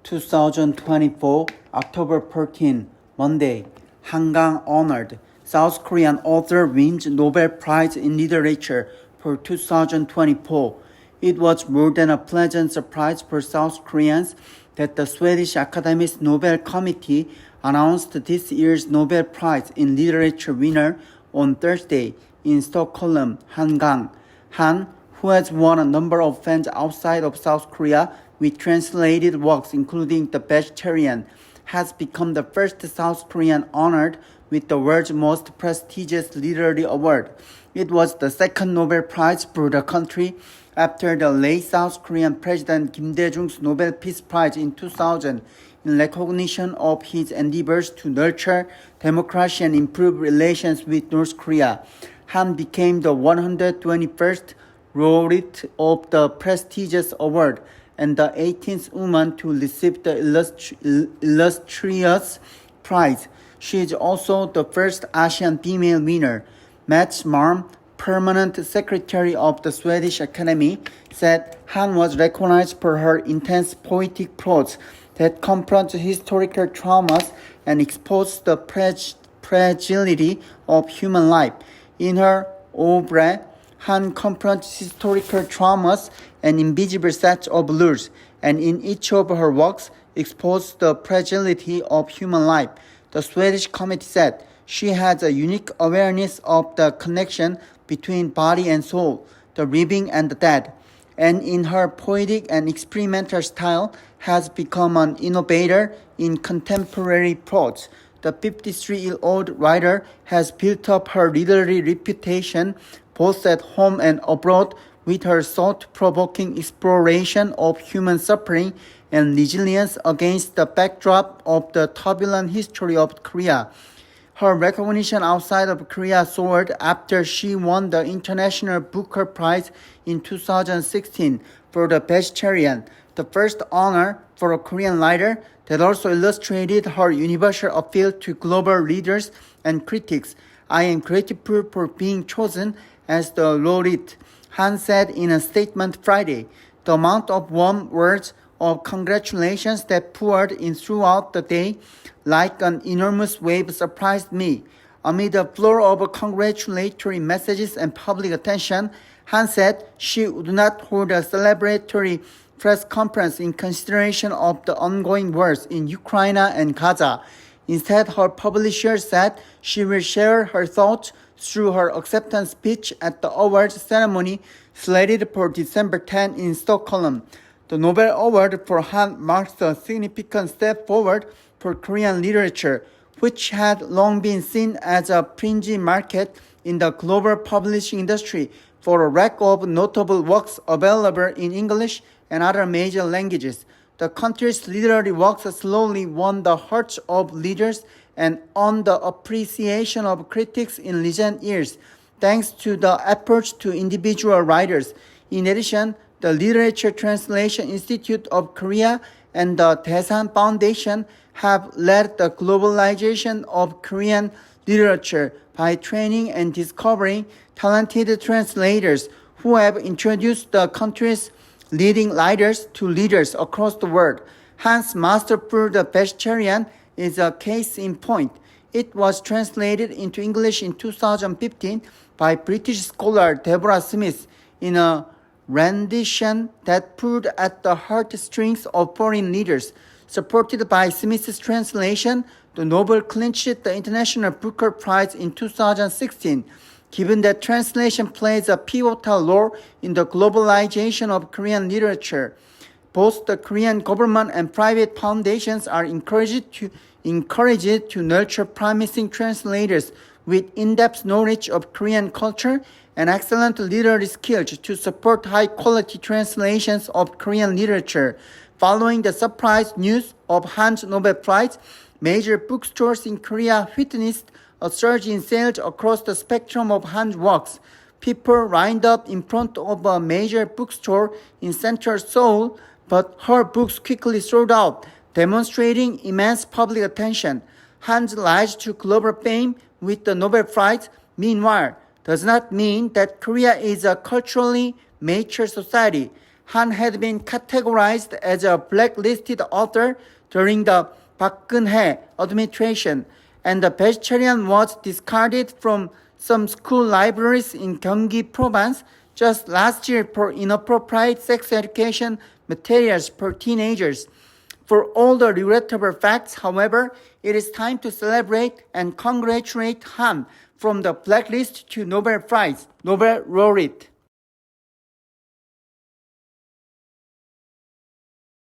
2024, October 14, Monday, Hangang honored. South Korean author wins Nobel Prize in Literature for 2024. It was more than a pleasant surprise for South Koreans that the Swedish Academy's Nobel Committee announced this year's Nobel Prize in Literature winner on Thursday in Stockholm, Hangang. Han, who has won a number of fans outside of South Korea with translated works including The Vegetarian, has become the first South Korean honored with the world's most prestigious literary award. It was the second Nobel Prize for the country after the late South Korean President Kim Dae-jung's Nobel Peace Prize in 2000 in recognition of his endeavors to nurture democracy and improve relations with North Korea. Han became the 121st laureate of the prestigious award and the 18th woman to receive the illustrious prize. She is also the first Asian female winner. Mats Malm, permanent secretary of the Swedish Academy, said Han was recognized for her intense poetic prose that confronts historical traumas and exposes the fragility of human life. In her oeuvre, Han confronts historical traumas and invisible sets of rules, and in each of her works exposes the fragility of human life. The Swedish committee said she has a unique awareness of the connection between body and soul, the living and the dead, and in her poetic and experimental style has become an innovator in contemporary prose. The 53-year-old writer has built up her literary reputation both at home and abroad with her thought-provoking exploration of human suffering and resilience against the backdrop of the turbulent history of Korea. Her recognition outside of Korea soared after she won the International Booker Prize in 2016 for The Vegetarian, the first honor for a Korean writer that also illustrated her universal appeal to global readers and critics. I am grateful for being chosen as the laureate, Han said in a statement Friday. The amount of warm words of congratulations that poured in throughout the day like an enormous wave surprised me. Amid a flow of congratulatory messages and public attention, Han said she would not hold a celebratory press conference in consideration of the ongoing wars in Ukraine and Gaza. Instead, her publisher said she will share her thoughts through her acceptance speech at the awards ceremony slated for December 10 in Stockholm. The Nobel Award for Han marks a significant step forward for Korean literature, which had long been seen as a fringe market in the global publishing industry for a rack of notable works available in English and other major languages. The country's literary works slowly won the hearts of readers and earned the appreciation of critics in recent years, thanks to the efforts to individual writers. In addition, the Literature Translation Institute of Korea and the Daesan Foundation have led the globalization of Korean literature by training and discovering talented translators who have introduced the country's leading writers to readers across the world. Han's masterful The Vegetarian is a case in point. It was translated into English in 2015 by British scholar Deborah Smith in a rendition that pulled at the heartstrings of foreign readers. Supported by Smith's translation, the novel clinched the International Booker Prize in 2016. Given that translation plays a pivotal role in the globalization of Korean literature, both the Korean government and private foundations are encouraged to nurture promising translators with in-depth knowledge of Korean culture and excellent literary skills to support high-quality translations of Korean literature. Following the surprise news of Han's Nobel Prize, major bookstores in Korea witnessed a surge in sales across the spectrum of Han's works. People lined up in front of a major bookstore in central Seoul, but her books quickly sold out, demonstrating immense public attention. Han's rise to global fame with the Nobel Prize, meanwhile, does not mean that Korea is a culturally mature society. Han had been categorized as a blacklisted author during the Park Geun-hye administration, and the vegetarian was discarded from some school libraries in Gyeonggi Province just last year for inappropriate sex education materials for teenagers. For all the regrettable facts, however, it is time to celebrate and congratulate Han from the blacklist to Nobel Prize, Nobel laureate.